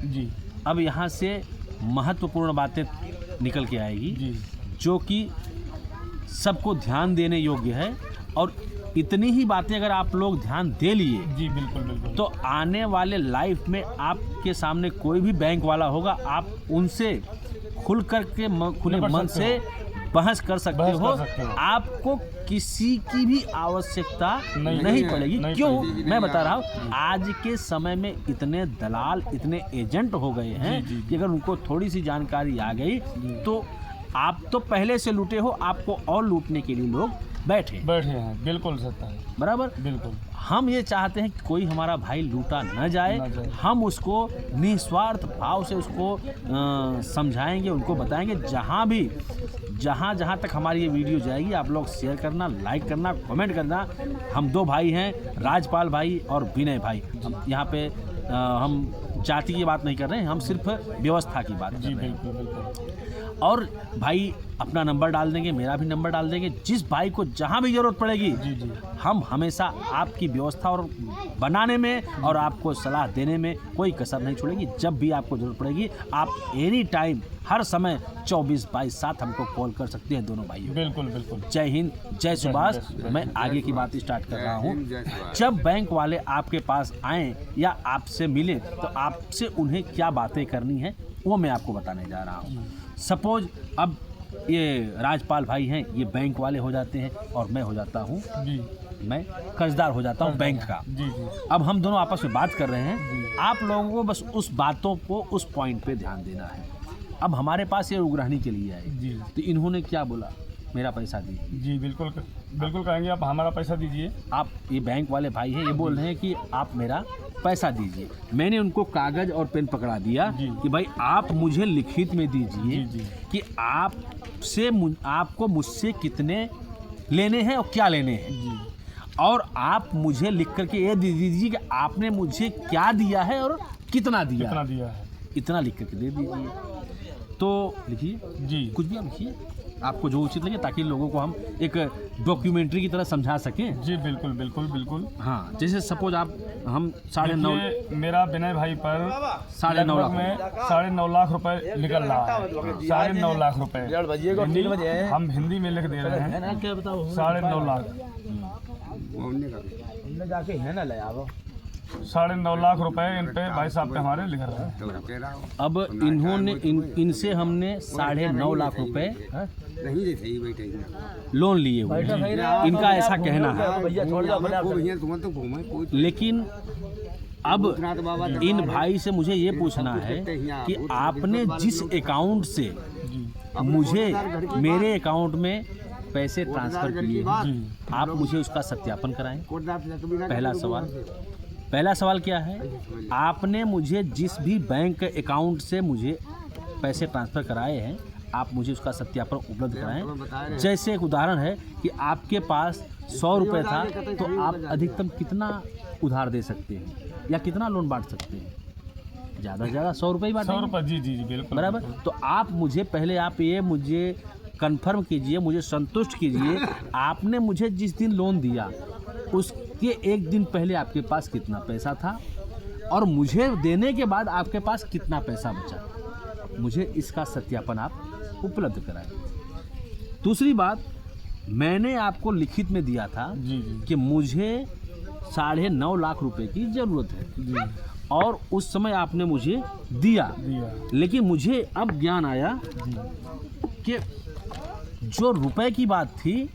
जी अब यहाँ से महत्वपूर्ण बातें निकल के आएगी जी जो कि सबको ध्यान देने योग्य है, और इतनी ही बातें अगर आप लोग ध्यान दे लिए जी बिल्कुल बिल्कुल। तो आने वाले लाइफ में आपके सामने कोई भी बैंक वाला होगा, आप उनसे खुल कर के खुले मन से बहस कर सकते हो। आपको किसी की भी आवश्यकता नहीं पड़ेगी। क्यों? मैं बता रहा हूँ, आज के समय में इतने दलाल, इतने एजेंट हो गए हैं कि अगर उनको थोड़ी सी जानकारी आ गई तो आप तो पहले से लूटे हो, आपको और लूटने के लिए लोग बैठे हैं। बिल्कुल सत्य है, बराबर। बिल्कुल। हम ये चाहते हैं कि कोई हमारा भाई लूटा न जाए। हम उसको निस्वार्थ भाव से उसको समझाएंगे, उनको बताएंगे। जहाँ तक हमारी ये वीडियो जाएगी, आप लोग शेयर करना, लाइक करना, कमेंट करना। हम दो भाई हैं, राजपाल भाई और विनय भाई। यहाँ पे हम जाति की बात नहीं कर रहे हैं, हम सिर्फ व्यवस्था की बात कर रहे हैं। और भाई अपना नंबर डाल देंगे, मेरा भी नंबर डाल देंगे। जिस भाई को जहाँ भी ज़रूरत पड़ेगी, हम हमेशा आपकी व्यवस्था और बनाने में और आपको सलाह देने में कोई कसर नहीं छोड़ेगी। जब भी आपको ज़रूरत पड़ेगी, आप एनी टाइम, हर समय 24/7 हमको कॉल कर सकते हैं दोनों भाइयों। बिल्कुल बिल्कुल। जय हिंद, जय सुभाष। मैं आगे की बात स्टार्ट कर रहा हूँ। जब बैंक वाले आपके पास आएँ या आपसे मिलें तो आपसे उन्हें क्या बातें करनी है वो मैं आपको बताने जा रहा हूँ। सपोज अब ये राजपाल भाई हैं, ये बैंक वाले हो जाते हैं और मैं हो जाता हूँ, मैं कर्जदार हो जाता हूँ बैंक का। अब हम दोनों आपस में बात कर रहे हैं। आप लोगों को बस उस बातों को, उस पॉइंट पे ध्यान देना है। अब हमारे पास ये उग्राहनी के लिए आए तो इन्होंने क्या बोला, मेरा पैसा दीजिए। जी बिल्कुल बिल्कुल कहेंगे, आप हमारा पैसा दीजिए। आप ये बैंक वाले भाई हैं, ये बोल रहे हैं कि आप मेरा पैसा दीजिए। मैंने उनको कागज और पेन पकड़ा दिया कि भाई आप मुझे लिखित में दीजिए कि आपको मुझसे कितने लेने हैं और क्या लेने हैं, और आप मुझे लिख करके ये दे दीजिए कि आपने मुझे क्या दिया है और कितना दिया है। इतना लिख करके दे दीजिए। तो लिखिए जी, कुछ भी आप लिखिए, आपको जो उचित लगे, ताकि लोगों को हम एक डॉक्यूमेंट्री की तरह समझा सकें। जी बिल्कुल बिल्कुल बिल्कुल। हाँ, जैसे सपोज हम 9.5 मेरा विनय भाई पर 9.5 लाख में 9.5 लाख रुपए निकल रहा है। 9.5 लाख रुपए हम हिंदी में लिख दे रहे हैं। 9.5 लाख 9.5 लाख रुपए इन पे भाई साहब पे हमारे लिख रहे हैं। अब इन्होंने इनसे हमने 9.5 लाख रुपए लोन लिए हुए, इनका ऐसा कहना है। लेकिन अब इन भाई से मुझे ये पूछना है कि आपने जिस अकाउंट से मुझे मेरे अकाउंट में पैसे ट्रांसफर किए, आप मुझे उसका सत्यापन कराएं। पहला सवाल क्या है, आपने मुझे जिस भी बैंक अकाउंट से मुझे पैसे ट्रांसफ़र कराए हैं, आप मुझे उसका सत्यापन उपलब्ध कराएं। जैसे एक उदाहरण है कि आपके पास 100 रुपये था, तो आप अधिकतम कितना उधार दे सकते हैं या कितना लोन बांट सकते हैं? ज़्यादा से ज़्यादा 100 रुपये ही बांटें। 100 रुपये, जी बिल्कुल बराबर। तो आप मुझे पहले ये मुझे कंफर्म कीजिए, मुझे संतुष्ट कीजिए, आपने मुझे जिस दिन लोन दिया उसके एक दिन पहले आपके पास कितना पैसा था और मुझे देने के बाद आपके पास कितना पैसा बचा। मुझे इसका सत्यापन आप उपलब्ध कराएं। दूसरी बात, मैंने आपको लिखित में दिया था कि मुझे 9.5 लाख रुपए की ज़रूरत है और उस समय आपने मुझे दिया। लेकिन मुझे अब ज्ञान आया कि जो रुपए की बात थी,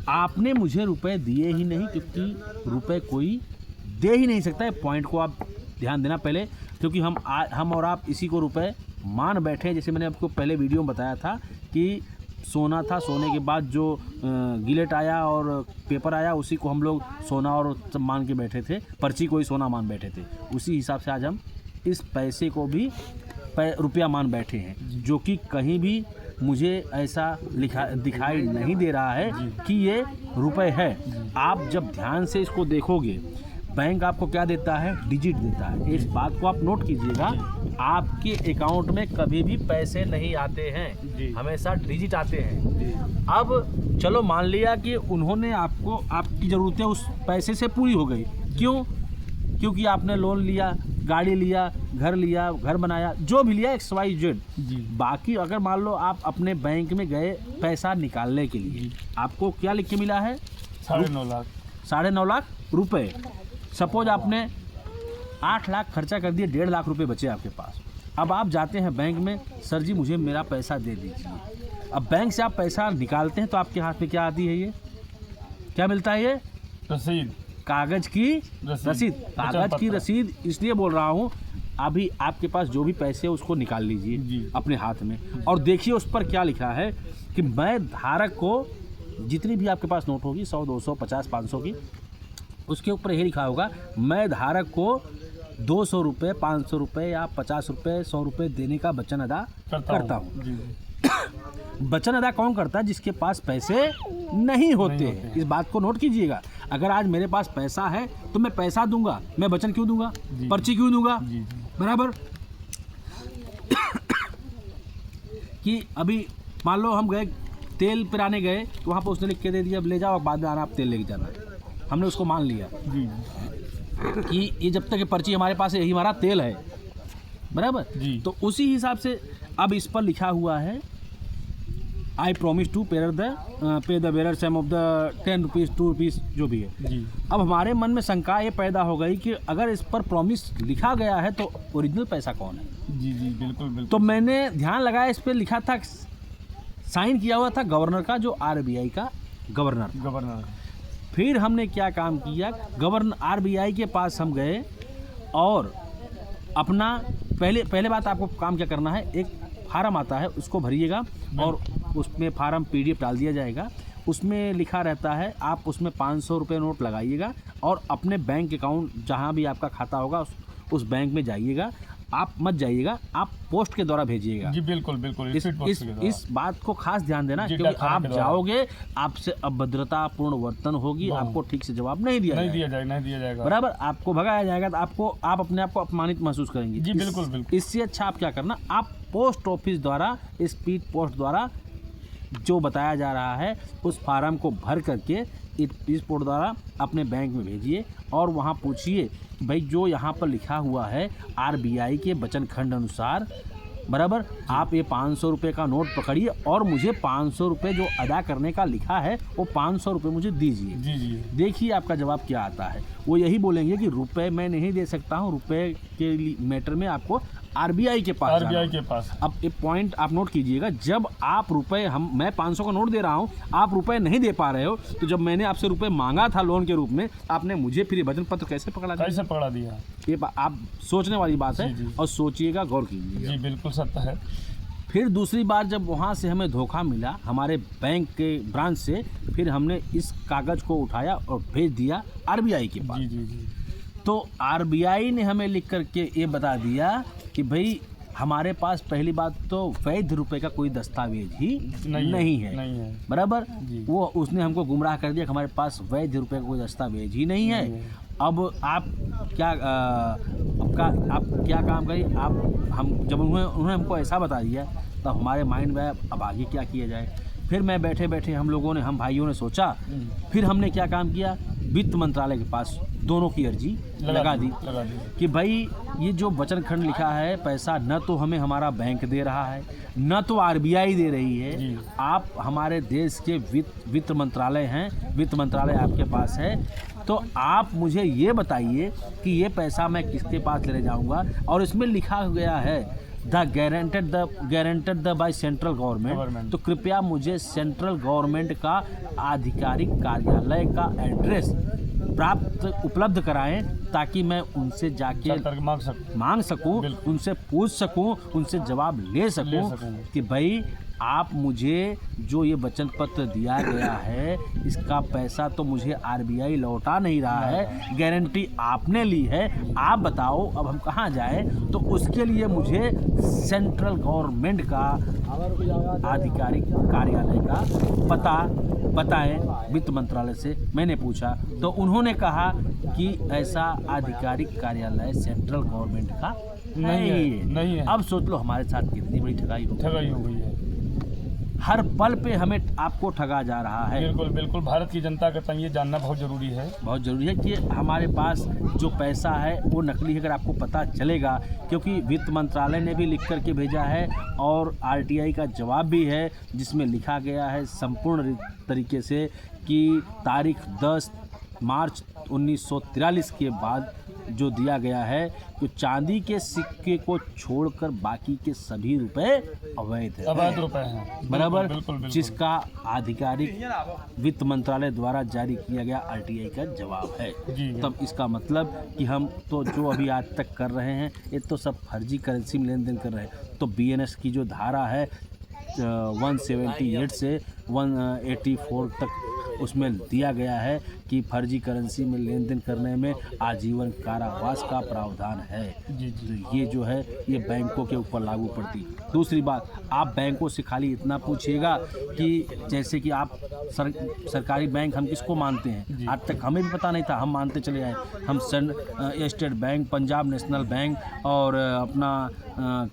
आपने मुझे रुपए दिए ही नहीं, क्योंकि रुपए कोई दे ही नहीं सकता है। पॉइंट को आप ध्यान देना पहले, क्योंकि हम और आप इसी को रुपए मान बैठे। जैसे मैंने आपको पहले वीडियो में बताया था कि सोना था, सोने के बाद जो गिलेट आया और पेपर आया, उसी को हम लोग सोना और सब मान के बैठे थे, पर्ची को ही सोना मान बैठे थे। उसी हिसाब से आज हम इस पैसे को भी रुपया मान बैठे हैं, जो कि कहीं भी मुझे ऐसा दिखाई नहीं दे रहा है कि ये रुपए है। आप जब ध्यान से इसको देखोगे, बैंक आपको क्या देता है, डिजिट देता है। इस बात को आप नोट कीजिएगा, आपके अकाउंट में कभी भी पैसे नहीं आते हैं, हमेशा डिजिट आते हैं। अब चलो मान लिया कि उन्होंने आपको, आपकी ज़रूरतें उस पैसे से पूरी हो गई। क्यों? क्योंकि आपने लोन लिया गाड़ी लिया, घर बनाया, जो भी लिया XYZ। जी। बाकी अगर मान लो आप अपने बैंक में गए पैसा निकालने के लिए, आपको क्या लिख के मिला है? 9.5 लाख। 9.5 लाख रुपए। सपोज आपने 8 लाख खर्चा कर दिए, 1.5 लाख रुपए बचे आपके पास। अब आप जाते हैं बैंक में, सर जी मुझे मेरा पैसा दे दीजिए। अब बैंक से आप पैसा निकालते हैं तो आपके हाथ में क्या आती है? ये क्या मिलता है? ये रसीद, कागज की रसीद। कागज की रसीद इसलिए बोल रहा हूँ, अभी आपके पास जो भी पैसे है उसको निकाल लीजिए अपने हाथ में और देखिए उस पर क्या लिखा है कि मैं धारक को, जितनी भी आपके पास नोट होगी 100, 200, 50, 500 की, उसके ऊपर यही लिखा होगा मैं धारक को 200 रुपये, 500 रुपये या 50 रुपये, 100 रुपये देने का वचन अदा करता हूँ। वचन अदा कौन करता है? जिसके पास पैसे नहीं होते हैं। इस बात को नोट कीजिएगा। अगर आज मेरे पास पैसा है तो मैं पैसा दूंगा, मैं वचन क्यों दूंगा? पर्ची क्यों दूंगा? बराबर। कि अभी मान लो हम गए तेल पिराने गए तो वहाँ पर उसने लिख के दे दिया, अब ले जाओ, बाद में आना, आप तेल लेके जाना। हमने उसको मान लिया कि ये जब तक ये पर्ची हमारे पास है यही हमारा तेल है, बराबर। तो उसी हिसाब से अब इस पर लिखा हुआ है I promise to pay the bearer sum of the 10 rupees, 2 rupees, जो भी है। अब हमारे मन में शंका ये पैदा हो गई कि अगर इस पर प्रॉमिस लिखा गया है तो ओरिजिनल पैसा कौन है? जी, बिल्कुल बिल्कुल। तो मैंने ध्यान लगाया, इस पर लिखा था, साइन किया हुआ था गवर्नर का, जो RBI का गवर्नर। फिर हमने क्या काम किया, RBI के पास हम गए और अपना पहले बात आपको काम क्या करना है, एक फार्म आता है उसको भरिएगा और उसमें फार्म PDF डाल दिया जाएगा। उसमें लिखा रहता है, आप उसमें 500 रुपये नोट लगाइएगा और अपने बैंक अकाउंट जहाँ भी आपका खाता होगा उस बैंक में जाइएगा। आप मत जाइएगा, आप पोस्ट के द्वारा भेजिएगा। जी बिल्कुल बिल्कुल। इस बात को खास ध्यान देना, क्योंकि आप जाओगे, आपसे अभद्रतापूर्ण वर्तन होगी, आपको ठीक से जवाब नहीं दिया जाएगा, बराबर, आपको भगाया जाएगा, तो आप अपने आप को अपमानित महसूस करेंगे। जी बिल्कुल। इससे अच्छा आप क्या करना, आप पोस्ट ऑफिस द्वारा, स्पीड पोस्ट द्वारा जो बताया जा रहा है उस फार्म को भर करके इस पोस्ट द्वारा अपने बैंक में भेजिए और वहाँ पूछिए भाई जो यहाँ पर लिखा हुआ है RBI के वचन खंड अनुसार, बराबर, आप ये 500 रुपये का नोट पकड़िए और मुझे 500 रुपये जो अदा करने का लिखा है वो 500 रुपये मुझे दीजिए। जी। देखिए आपका जवाब क्या आता है। वो यही बोलेंगे कि रुपए मैं नहीं दे सकता हूँ, रुपए के मैटर में आपको RBI के पास। अब एक पॉइंट आप नोट कीजिएगा, जब आप रुपए, मैं 500 का नोट दे रहा हूँ, आप रुपए नहीं दे पा रहे हो, तो जब मैंने आपसे रुपए मांगा था लोन के रूप में, आपने मुझे फिर वचन पत्र कैसे पकड़ा दिया? ये आप सोचने वाली बात है और सोचिएगा, गौर कीजिएगा। जी बिल्कुल सत्य है। फिर दूसरी बार जब वहाँ से हमें धोखा मिला हमारे बैंक के ब्रांच से, फिर हमने इस कागज़ को उठाया और भेज दिया RBI के पास। जी। तो RBI ने हमें लिख करके ये बता दिया कि भाई हमारे पास पहली बात तो वैध रुपए का कोई दस्तावेज ही नहीं है। बराबर। वो उसने हमको गुमराह कर दिया कि हमारे पास वैध रुपए का कोई दस्तावेज ही नहीं है। अब आप क्या काम करिए, जब उन्होंने हमको ऐसा बता दिया तो हमारे माइंड में अब आगे क्या किया जाए। फिर मैं बैठे हम भाइयों ने सोचा, फिर हमने क्या काम किया, वित्त मंत्रालय के पास दोनों की अर्जी लगा दी कि भाई ये जो वचन खंड लिखा है, पैसा न तो हमें हमारा बैंक दे रहा है, न तो RBI दे रही है, आप हमारे देश के वित्त मंत्रालय हैं, वित्त मंत्रालय आपके पास है, तो आप मुझे ये बताइए कि ये पैसा मैं किसके पास ले जाऊंगा। और इसमें लिखा गया है the guaranteed by central government, तो कृपया मुझे सेंट्रल गवर्नमेंट का आधिकारिक कार्यालय का एड्रेस उपलब्ध कराएं ताकि मैं उनसे जाके मांग सकूं, उनसे पूछ सकूं, उनसे जवाब ले सकूं कि भाई आप मुझे जो ये वचन पत्र दिया गया है इसका पैसा तो मुझे RBI लौटा नहीं रहा है, गारंटी आपने ली है, आप बताओ अब हम कहाँ जाएं। तो उसके लिए मुझे सेंट्रल गवर्नमेंट का आधिकारिक कार्यालय का पता बताएं। वित्त मंत्रालय से मैंने पूछा तो उन्होंने कहा कि ऐसा आधिकारिक कार्यालय सेंट्रल गवर्नमेंट का नहीं है। अब सोच लो हमारे साथ कितनी बड़ी ठगाई हो गई है। हर पल पे हमें आपको ठगा जा रहा है। बिल्कुल बिल्कुल, भारत की जनता का ये जानना बहुत ज़रूरी है। बहुत ज़रूरी है कि हमारे पास जो पैसा है वो नकली है, अगर आपको पता चलेगा, क्योंकि वित्त मंत्रालय ने भी लिख करके भेजा है और आरटीआई का जवाब भी है, जिसमें लिखा गया है संपूर्ण तरीके से कि तारीख 10 मार्च 1943 के बाद जो दिया गया है कि चांदी के सिक्के को छोड़कर बाकी के सभी रुपए अवैध रुपए हैं। बराबर, बिल्कुल, बिल्कुल। जिसका आधिकारिक वित्त मंत्रालय द्वारा जारी किया गया आरटीआई का जवाब है। जी। तब इसका मतलब कि हम तो जो अभी आज तक कर रहे हैं ये तो सब फर्जी करेंसी में लेन देन कर रहे हैं। तो बीएनएस की जो धारा है 178 से 184 तक उसमें दिया गया है कि फर्जी करेंसी में लेन देन करने में आजीवन कारावास का प्रावधान है। जी। तो ये जो है ये बैंकों के ऊपर लागू पड़ती। दूसरी बात, आप बैंकों से खाली इतना पूछिएगा कि जैसे कि आप सरकारी बैंक हम किसको मानते हैं, आज तक हमें भी पता नहीं था, हम मानते चले आए। हम state bank, Punjab national bank और अपना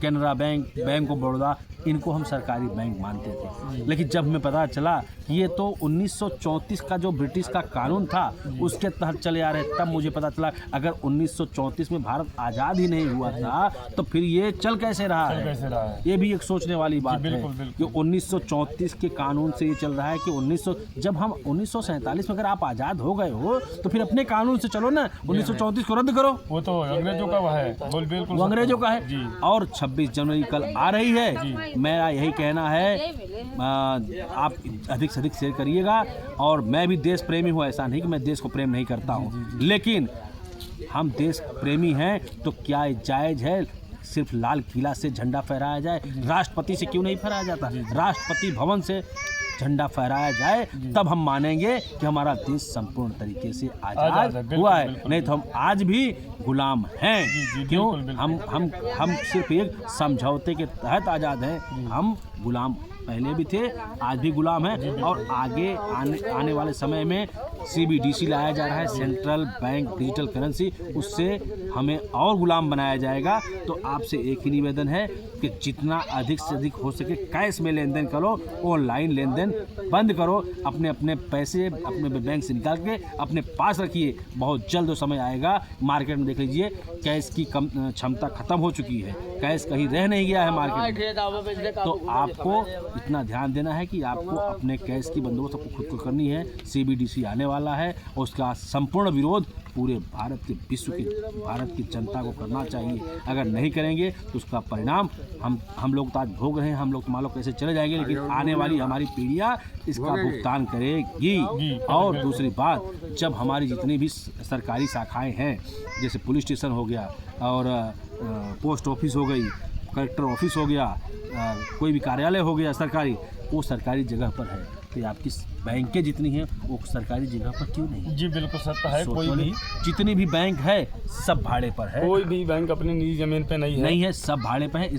Canara bank, bank of Baroda, इनको हम सरकारी बैंक मानते थे। लेकिन जब हमें पता चला कि ये तो 1934 का जो ब्रिटिश का कानून था उसके तहत चले आ रहे, तब मुझे पता चला अगर 1934 में भारत आज़ाद ही नहीं हुआ था तो फिर ये चल कैसे रहा है। ये भी एक सोचने वाली बात है कि 1934 के कानून से ये चल रहा है कि जब हम 1947 में अगर आप आज़ाद हो गए हो तो फिर अपने कानून से चलो ना, 1934 को रद्द करो। वो तो अंग्रेजों का है, बिल्कुल वो अंग्रेजों का है। और 26 जनवरी कल आ रही है, मेरा यही कहना है आप अधिक से अधिक शेयर करिएगा। और मैं भी देश प्रेमी हूँ, ऐसा नहीं कि मैं देश को प्रेम नहीं करता हूँ, लेकिन हम देश प्रेमी हैं तो क्या जायज़ है सिर्फ लाल किला से झंडा फहराया जाए? राष्ट्रपति से क्यों नहीं फहराया जाता? राष्ट्रपति भवन से झंडा फहराया जाए, तब हम मानेंगे कि हमारा देश संपूर्ण तरीके से आज़ाद हुआ है। नहीं तो हम आज भी गुलाम हैं। क्यों? हम सिर्फ एक समझौते के तहत आज़ाद हैं। हम गुलाम पहले भी थे, आज भी गुलाम हैं, और आगे आने वाले समय में CBDC लाया जा रहा है, सेंट्रल बैंक डिजिटल करेंसी, उससे हमें और गुलाम बनाया जाएगा। तो आपसे एक ही निवेदन है कि जितना अधिक से अधिक हो सके कैश में लेन देन करो, ऑनलाइन लेन देन बंद करो, अपने पैसे अपने बैंक से निकाल के अपने पास रखिए। बहुत जल्द समय आएगा, मार्केट में देख लीजिए कैश की क्षमता खत्म हो चुकी है, कैश कहीं रह नहीं गया है मार्केट में। तो आपको इतना ध्यान देना है कि आपको अपने कैश की बंदोबस्त आपको खुद को करनी है। CBDC आने वाला है और उसका संपूर्ण विरोध पूरे भारत के विश्व की भारत की जनता को करना चाहिए। अगर नहीं करेंगे तो उसका परिणाम हम लोग तो आज भोग रहे हैं, हम लोग तो मान लो कैसे चले जाएंगे, लेकिन आने वाली हमारी पीढ़ियाँ इसका भुगतान करेगी। और दूसरी बात, जब हमारी जितनी भी सरकारी शाखाएं हैं, जैसे पुलिस स्टेशन हो गया और पोस्ट ऑफिस हो गई, कलेक्टर ऑफिस हो गया, कोई भी कार्यालय हो गया सरकारी, वो सरकारी जगह पर है, तो आपकी बैंकें जितनी हैं वो सरकारी जगह पर क्यों नहीं? जी बिल्कुल सत्य है। कोई भी जितनी भी बैंक है सब भाड़े पर है, कोई भी बैंक अपनी निजी जमीन पे नहीं है, सब भाड़े पर है।